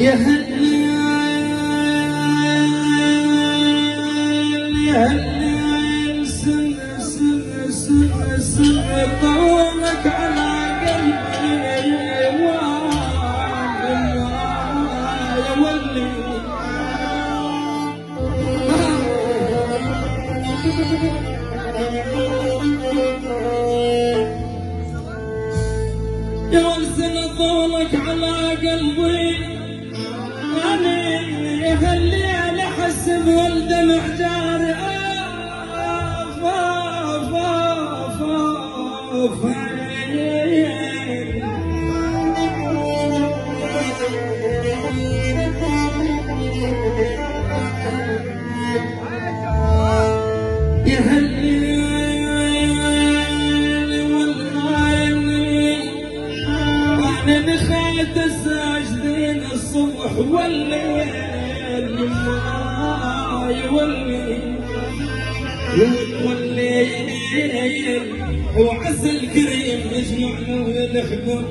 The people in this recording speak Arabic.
يا هالليل يا هالليل سن سن سن سن طولك على قلبي يا ولي يا ولسن طولك على قلبي يا هالليل احسب والدمع جاري يا هالليل والعيني انا نخيت الساجدين الصبح والليل والليل وعسل كريم يجمعنا ونحكم